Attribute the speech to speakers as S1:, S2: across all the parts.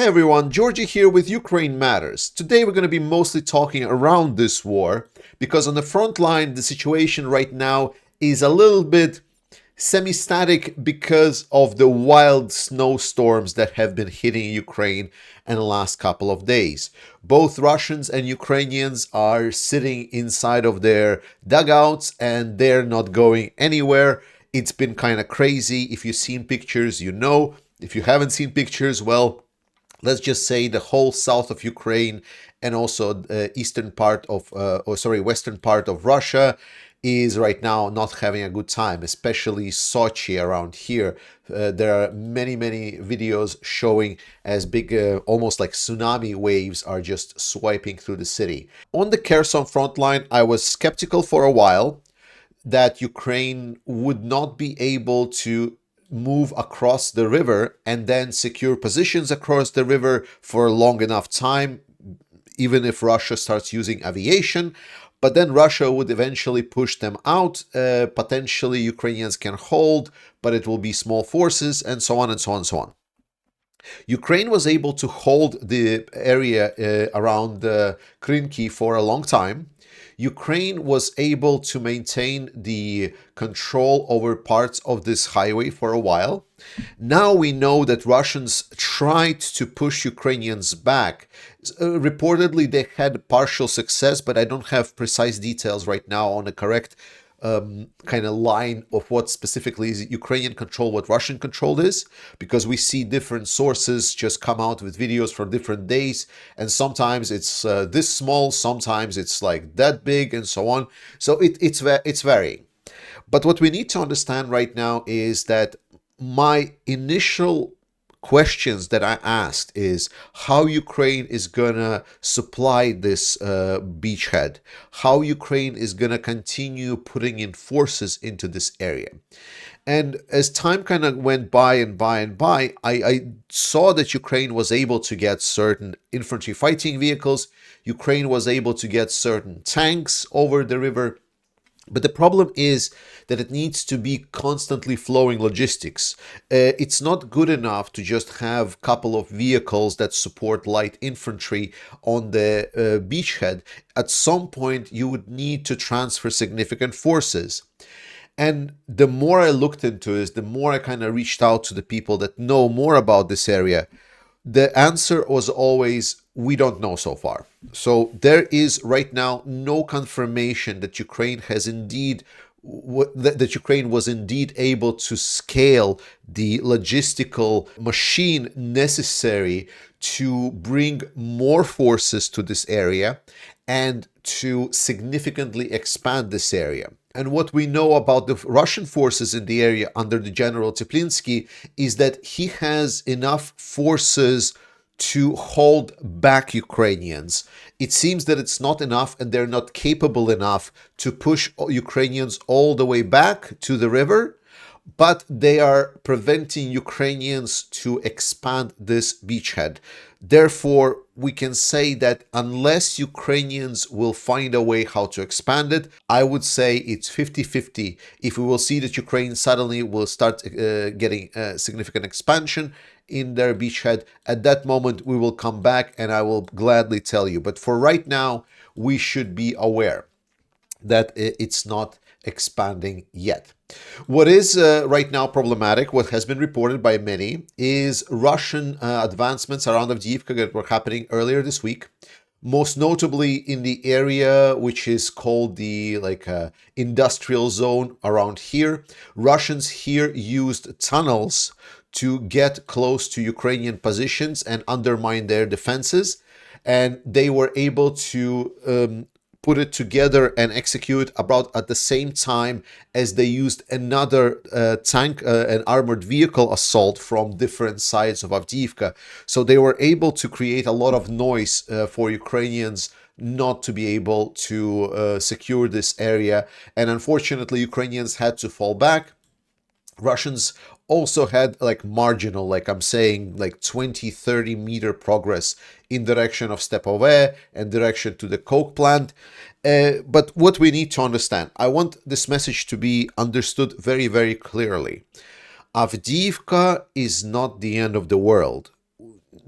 S1: everyone, Georgie here with Ukraine Matters. Today we're going to be mostly talking around this war because on the front line the situation right now is a little bit semi-static because of the wild snowstorms that have been hitting Ukraine in the last couple of days. Both Russians and Ukrainians are sitting inside of their dugouts and they're not going anywhere. It's been kind of crazy. If you've seen pictures, you know. If you haven't seen pictures, well, let's just say the whole south of Ukraine and also the western part of Russia is right now not having a good time, especially Sochi around here. There are many videos showing as big, almost like tsunami waves are just swiping through the city. On the Kherson front line, I was skeptical for a while that Ukraine would not be able to move across the river and then secure positions across the river for a long enough time, even if Russia starts using aviation. But then Russia would eventually push them out. Potentially Ukrainians can hold, but it will be small forces, and so on and so on and so on. Ukraine was able to hold the area around Krinky for a long time. Ukraine was able to maintain the control over parts of this highway for a while. Now we know that Russians tried to push Ukrainians back. Reportedly, they had partial success, but I don't have precise details right now on the correct kind of line of what specifically is Ukrainian control, what Russian control is, because we see different sources just come out with videos from different days, and sometimes it's this small, sometimes it's like that big, and so on. So it's varying. But what we need to understand right now is that my initial questions that I asked is how Ukraine is gonna supply this beachhead, how Ukraine is gonna continue putting in forces into this area. And as time kind of went by and by, I saw that Ukraine was able to get certain infantry fighting vehicles, Ukraine was able to get certain tanks over the river. But the problem is that it needs to be constantly flowing logistics. It's not good enough to just have a couple of vehicles that support light infantry on the beachhead. At some point, you would need to transfer significant forces. And the more I looked into this, the more I kind of reached out to the people that know more about this area. The answer was always, we don't know so far. So there is right now no confirmation that Ukraine has indeed that Ukraine was indeed able to scale the logistical machine necessary to bring more forces to this area and to significantly expand this area. And what we know about the Russian forces in the area under the General Teplinsky is that he has enough forces to hold back Ukrainians. It seems that it's not enough and they're not capable enough to push Ukrainians all the way back to the river, but they are preventing Ukrainians to expand this beachhead. Therefore, we can say that unless Ukrainians will find a way how to expand it, I would say it's 50-50. If we will see that Ukraine suddenly will start getting significant expansion in their beachhead, at that moment we will come back and I will gladly tell you. But for right now, we should be aware that it's not expanding yet. What is right now problematic, what has been reported by many, is Russian advancements around Avdiivka that were happening earlier this week. Most notably in the area which is called the industrial zone around here. Russians here used tunnels to get close to Ukrainian positions and undermine their defenses, and they were able to put it together and execute about at the same time as they used another tank, an armored vehicle assault from different sides of Avdiivka. So they were able to create a lot of noise for Ukrainians not to be able to secure this area. And unfortunately, Ukrainians had to fall back. Russians also had marginal, I'm saying 20-30 meter progress in direction of Stepove and direction to the coke plant. But what we need to understand, I want this message to be understood very, very clearly. Avdiivka is not the end of the world.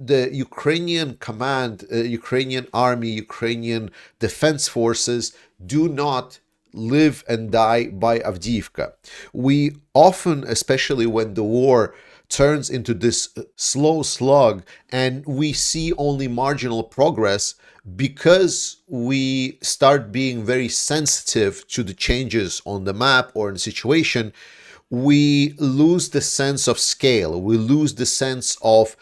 S1: the Ukrainian command, Ukrainian army, Ukrainian defense forces do not live and die by Avdiivka. We often, especially when the war turns into this slow slug and we see only marginal progress, because we start being very sensitive to the changes on the map or in the situation, we lose the sense of scale. We lose the sense of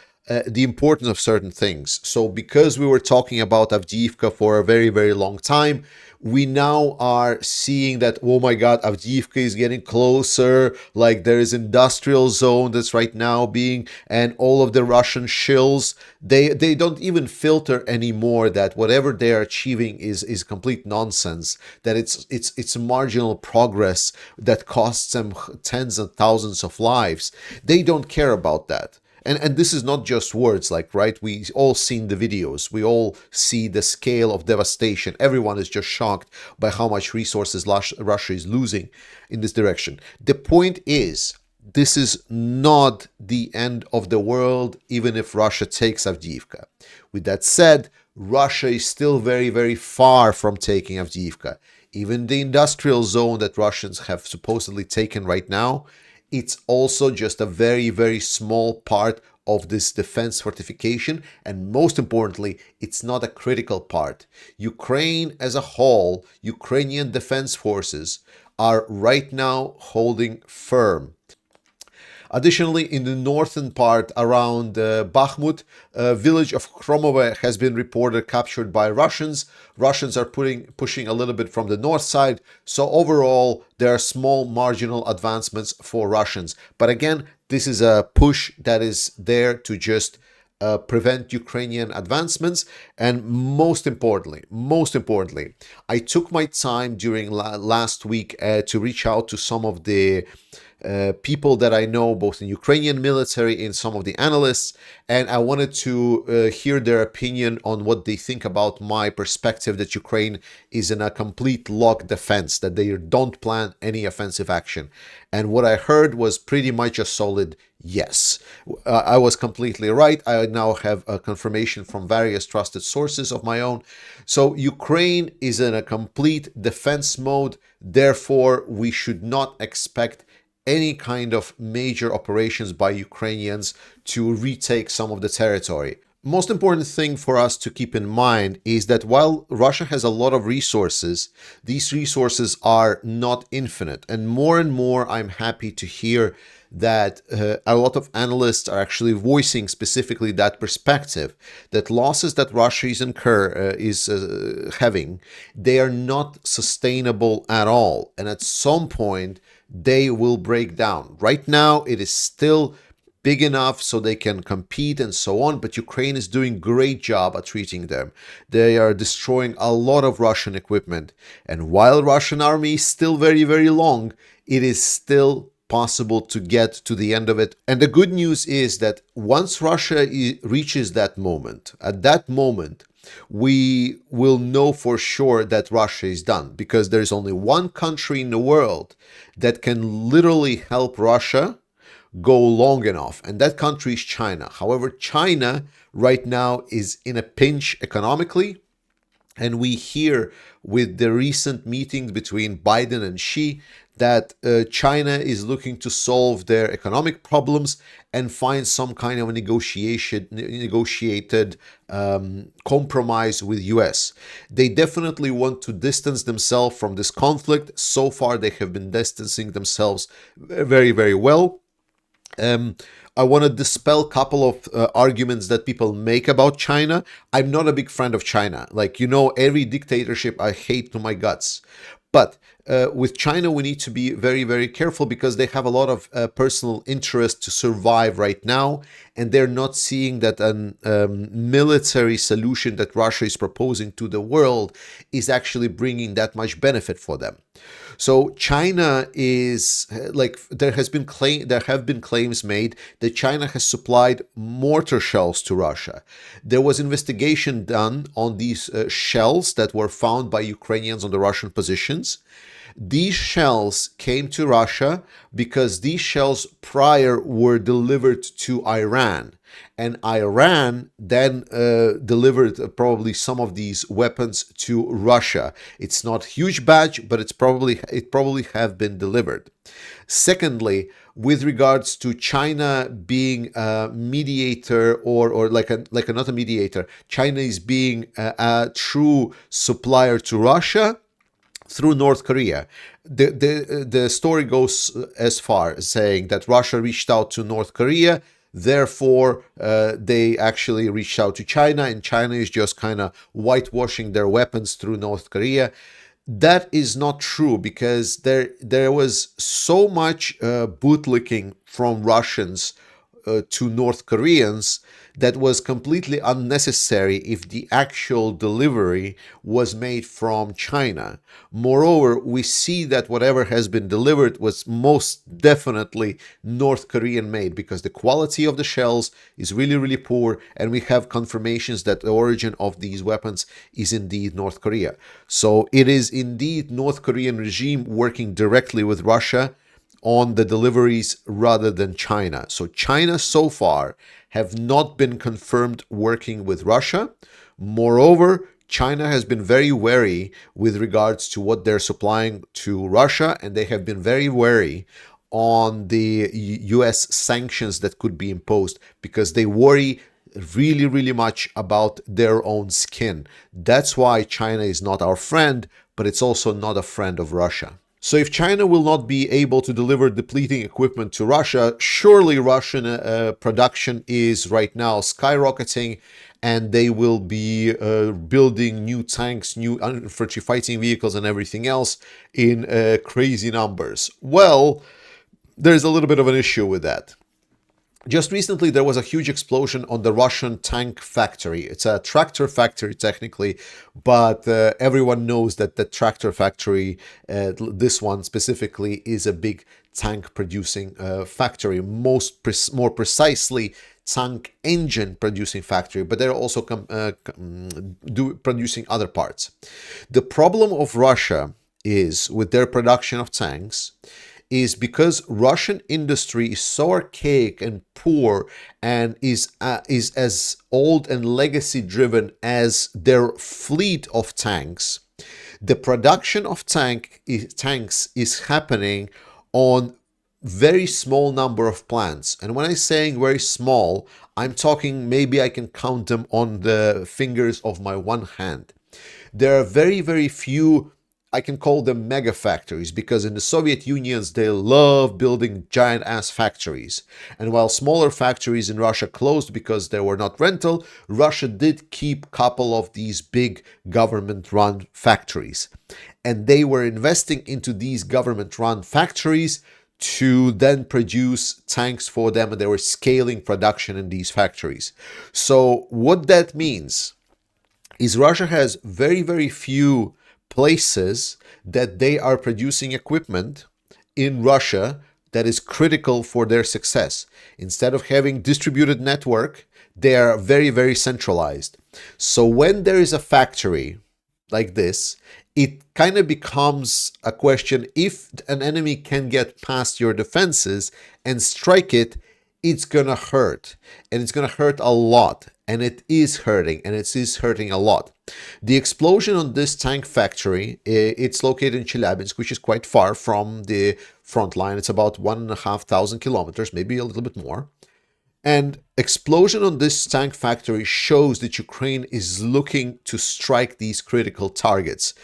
S1: the importance of certain things. So because we were talking about Avdiivka for a very, very long time, we now are seeing that, oh my God, Avdiivka is getting closer. Like there is industrial zone that's right now being, and all of the Russian shills, they don't even filter anymore that whatever they are achieving is complete nonsense. That it's marginal progress that costs them tens of thousands of lives. They don't care about that. And this is not just words, like, right? We all seen the videos. We all see the scale of devastation. Everyone is just shocked by how much resources Russia is losing in this direction. The point is, this is not the end of the world, even if Russia takes Avdiivka. With that said, Russia is still very, very far from taking Avdiivka. Even the industrial zone that Russians have supposedly taken right now, it's also just a very, very small part of this defense fortification. And most importantly, it's not a critical part. Ukraine as a whole, Ukrainian defense forces are right now holding firm. Additionally, in the northern part around Bakhmut, a village of Kromove has been reported captured by Russians. Russians are pushing a little bit from the north side. So overall, there are small marginal advancements for Russians. But again, this is a push that is there to just prevent Ukrainian advancements. And most importantly, I took my time during last week to reach out to some of the people that I know, both in Ukrainian military and some of the analysts, and I wanted to hear their opinion on what they think about my perspective that Ukraine is in a complete locked defense, that they don't plan any offensive action. And what I heard was pretty much a solid yes. I was completely right. I now have a confirmation from various trusted sources of my own. So Ukraine is in a complete defense mode. Therefore, we should not expect any kind of major operations by Ukrainians to retake some of the territory. Most important thing for us to keep in mind is that while Russia has a lot of resources, these resources are not infinite. And more I'm happy to hear that a lot of analysts are actually voicing specifically that perspective, that losses that Russia is having, they are not sustainable at all. And at some point, they will break down. Right now, it is still big enough so they can compete and so on, but Ukraine is doing a great job at treating them. They are destroying a lot of Russian equipment. And while Russian army is still very, very long, it is still possible to get to the end of it. And the good news is that once Russia reaches that moment, at that moment, we will know for sure that Russia is done, because there's only one country in the world that can literally help Russia go long enough, and that country is China. However, China right now is in a pinch economically, and we hear with the recent meetings between Biden and Xi that China is looking to solve their economic problems and find some kind of a negotiated compromise with US. They definitely want to distance themselves from this conflict. So far, they have been distancing themselves very, very well. I want to dispel a couple of arguments that people make about China. I'm not a big friend of China. Like, every dictatorship I hate to my guts. But with China, we need to be very, very careful, because they have a lot of personal interest to survive right now. And they're not seeing that a military solution that Russia is proposing to the world is actually bringing that much benefit for them. So China is there have been claims made that China has supplied mortar shells to Russia. There was investigation done on these shells that were found by Ukrainians on the Russian positions. These shells came to Russia because these shells prior were delivered to Iran. and Iran then delivered probably some of these weapons to Russia. It's not huge batch, but it probably have been delivered. Secondly, with regards to China being a mediator, or not a mediator, China is being a true supplier to Russia through North Korea. The story goes as far as saying that Russia reached out to North Korea, therefore they actually reached out to China, and China is just kind of whitewashing their weapons through North Korea. That is not true, because there was so much bootlicking from Russians to North Koreans that was completely unnecessary if the actual delivery was made from China. Moreover, we see that whatever has been delivered was most definitely North Korean made, because the quality of the shells is really, really poor, and we have confirmations that the origin of these weapons is indeed North Korea. So it is indeed North Korean regime working directly with Russia on the deliveries rather than China. So China so far have not been confirmed working with Russia. Moreover, China has been very wary with regards to what they're supplying to Russia, and they have been very wary on the US sanctions that could be imposed, because they worry really, really much about their own skin. That's why China is not our friend, but it's also not a friend of Russia. So if China will not be able to deliver depleting equipment to Russia, surely Russian production is right now skyrocketing, and they will be building new tanks, new infantry fighting vehicles, and everything else in crazy numbers. Well, there's a little bit of an issue with that. Just recently, there was a huge explosion on the Russian tank factory. It's a tractor factory, technically, but everyone knows that the tractor factory, this one specifically, is a big tank producing factory. More precisely, tank engine producing factory, but they're also producing other parts. The problem of Russia is with their production of tanks is because Russian industry is so archaic and poor, and is as old and legacy driven as their fleet of tanks. The production of tanks is happening on very small number of plants. And when I'm saying very small, I'm talking maybe I can count them on the fingers of my one hand. There are very, very few, I can call them mega factories, because in the Soviet Union they love building giant ass factories. And while smaller factories in Russia closed because they were not rental, Russia did keep a couple of these big government run factories. And they were investing into these government run factories to then produce tanks for them, and they were scaling production in these factories. So what that means is Russia has very, very few places that they are producing equipment in Russia that is critical for their success. Instead of having distributed network, they are very, very centralized. So when there is a factory like this, it kind of becomes a question: if an enemy can get past your defenses and strike it, it's gonna hurt, and it's gonna hurt a lot, and it is hurting, and it is hurting a lot. The explosion on this tank factory, it's located in Chelyabinsk, which is quite far from the front line. It's about 1,500 kilometers, maybe a little bit more. And explosion on this tank factory shows that Ukraine is looking to strike these critical targets.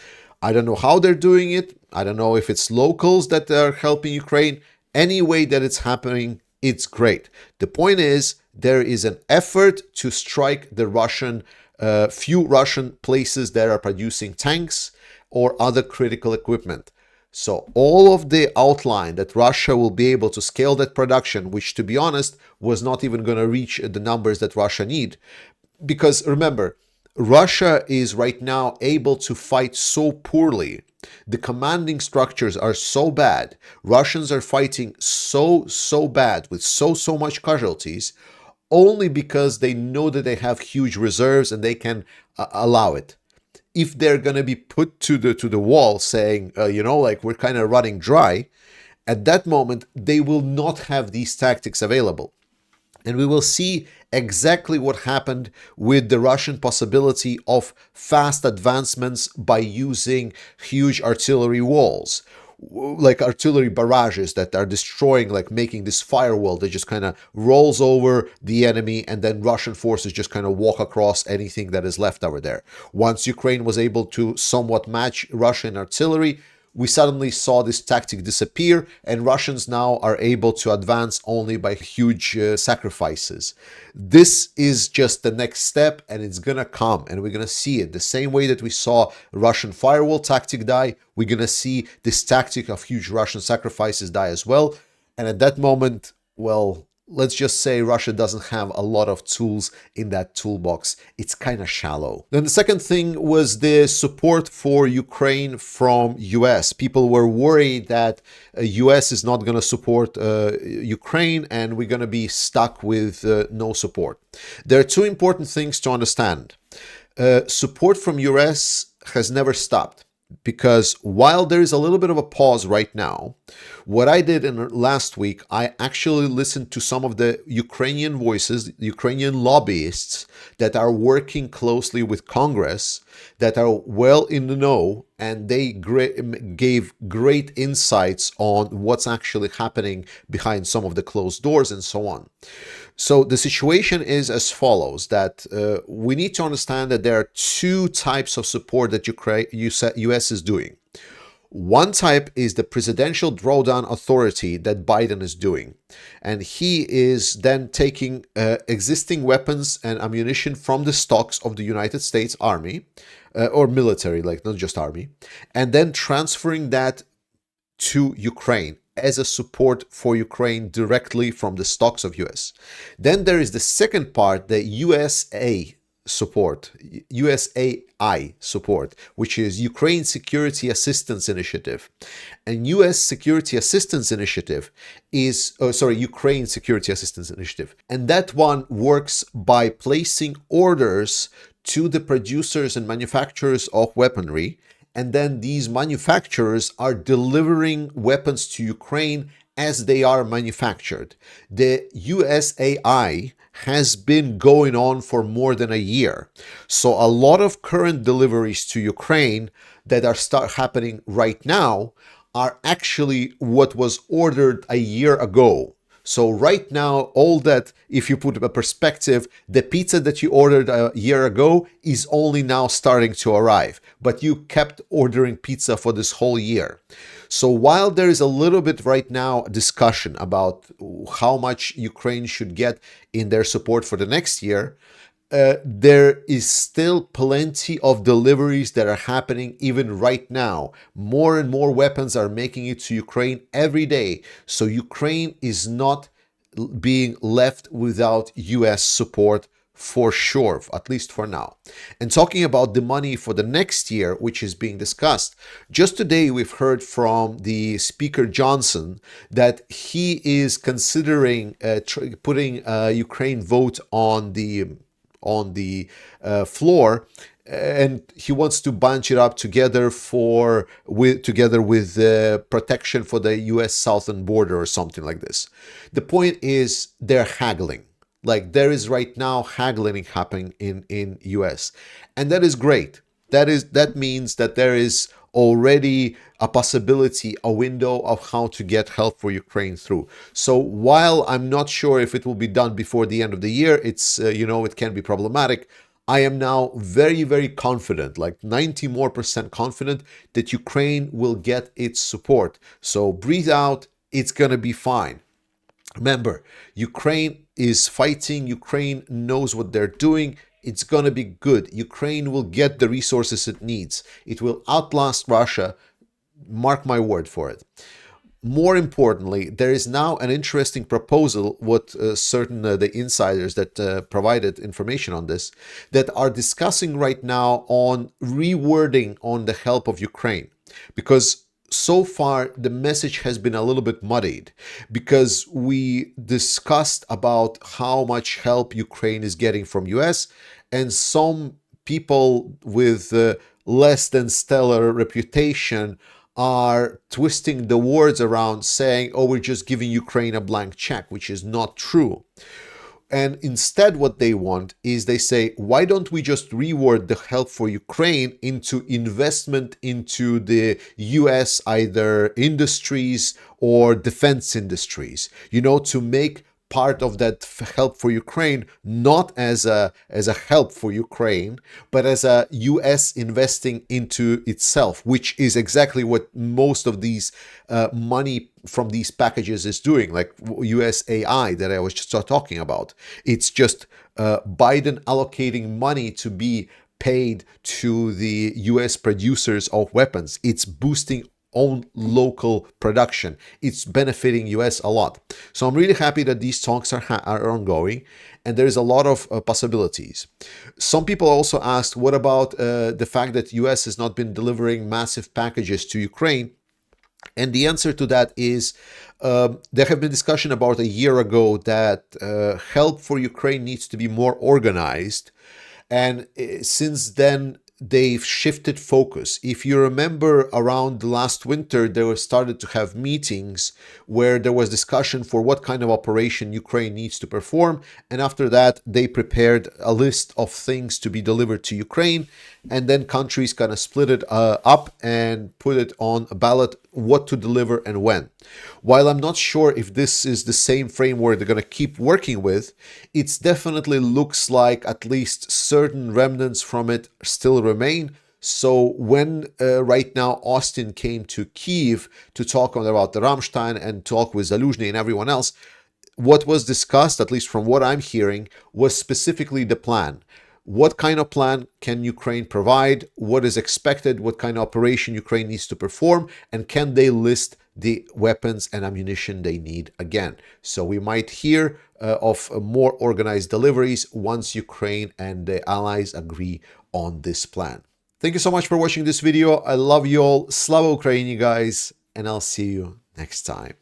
S1: I don't know how they're doing it. I don't know if it's locals that are helping Ukraine. Any way that it's happening, it's great. The point is, there is an effort to strike the few Russian places that are producing tanks or other critical equipment. So all of the outline that Russia will be able to scale that production, which, to be honest, was not even going to reach the numbers that Russia need. Because remember, Russia is right now able to fight so poorly. The commanding structures are so bad. Russians are fighting so bad with so much casualties, only because they know that they have huge reserves and they can allow it. If they're going to be put to the wall saying, like we're kind of running dry, at that moment, they will not have these tactics available. And we will see exactly what happened with the Russian possibility of fast advancements by using huge artillery walls, like artillery barrages that are destroying, like making this firewall that just kind of rolls over the enemy, and then Russian forces just kind of walk across anything that is left over there. Once Ukraine was able to somewhat match Russian artillery, we suddenly saw this tactic disappear, and Russians now are able to advance only by huge sacrifices. This is just the next step, and it's gonna come, and we're gonna see it. The same way that we saw Russian firewall tactic die, we're gonna see this tactic of huge Russian sacrifices die as well. And at that moment, well, let's just say Russia doesn't have a lot of tools in that toolbox. It's kind of shallow. Then the second thing was the support for Ukraine from US. People were worried that US is not going to support Ukraine, and we're going to be stuck with no support. There are two important things to understand. Support from US has never stopped. Because while there is a little bit of a pause right now, what I did in last week, I actually listened to some of the Ukrainian voices, Ukrainian lobbyists that are working closely with Congress, that are well in the know, and they gave great insights on what's actually happening behind some of the closed doors and so on. So the situation is as follows, that we need to understand that there are two types of support that US is doing. One type is the Presidential Drawdown Authority that Biden is doing. And he is then taking existing weapons and ammunition from the stocks of the United States Army, or military, like not just army, and then transferring that to Ukraine as a support for Ukraine directly from the stocks of US. Then there is the second part, the USAI support, which is Ukraine Security Assistance Initiative. And US Security Assistance Initiative is, Ukraine Security Assistance Initiative. And that one works by placing orders to the producers and manufacturers of weaponry, and then these manufacturers are delivering weapons to Ukraine as they are manufactured. The USAI has been going on for more than a year. So a lot of current deliveries to Ukraine that are happening right now are actually what was ordered a year ago. So right now, all that, if you put a perspective, the pizza that you ordered a year ago is only now starting to arrive, but you kept ordering pizza for this whole year. So while there is a little bit right now discussion about how much Ukraine should get in their support for the next year, there is still plenty of deliveries that are happening even right now. More and more weapons are making it to Ukraine every day. So Ukraine is not being left without US support for sure, at least for now. And talking about the money for the next year, which is being discussed, just today we've heard from the Speaker Johnson that he is considering putting a Ukraine vote on the floor, and he wants to bunch it up together with protection for the U.S. southern border or something like this. The point is they're haggling. Like there is right now haggling happening in U.S. and that is great. That means that there is already a possibility, a window of how to get help for Ukraine through. So while I'm not sure if it will be done before the end of the year, it's it can be problematic. I am now very, very confident, like 90% more confident that Ukraine will get its support. So breathe out, it's gonna be fine. Remember, Ukraine is fighting. Ukraine knows what they're doing. It's going to be good. Ukraine will get the resources it needs. It will outlast Russia. Mark my word for it. More importantly, there is now an interesting proposal, what certain the insiders that provided information on this, that are discussing right now on rewording on the help of Ukraine. Because so far, the message has been a little bit muddied because we discussed about how much help Ukraine is getting from US, and some people with less than stellar reputation are twisting the words around saying, oh, we're just giving Ukraine a blank check, which is not true. And instead, what they want is they say, why don't we just reward the help for Ukraine into investment into the US, either industries or defense industries, to make part of that help for Ukraine not as a help for Ukraine, but as a US investing into itself, which is exactly what most of these money from these packages is doing, like USAI that I was just talking about. It's just Biden allocating money to be paid to the US producers of weapons. It's boosting own local production. It's benefiting US a lot. So I'm really happy that these talks are ongoing, and there's a lot of possibilities. Some people also asked, what about the fact that US has not been delivering massive packages to Ukraine? And the answer to that is there have been discussion about a year ago that help for Ukraine needs to be more organized. And since then, they've shifted focus. If you remember, around the last winter, they were started to have meetings where there was discussion for what kind of operation Ukraine needs to perform. And after that, they prepared a list of things to be delivered to Ukraine. And then countries kind of split it up and put it on a ballot what to deliver and when. While I'm not sure if this is the same framework they're going to keep working with, it definitely looks like at least certain remnants from it still remain. So when right now Austin came to Kyiv to talk about the Ramstein and talk with Zaluzhny and everyone else, what was discussed, at least from what I'm hearing, was specifically the plan. What kind of plan can Ukraine provide? What is expected? What kind of operation Ukraine needs to perform? And can they list the weapons and ammunition they need again? So we might hear of more organized deliveries once Ukraine and the allies agree on this plan. Thank you so much for watching this video. I love you all. Slava Ukraini, guys, and I'll see you next time.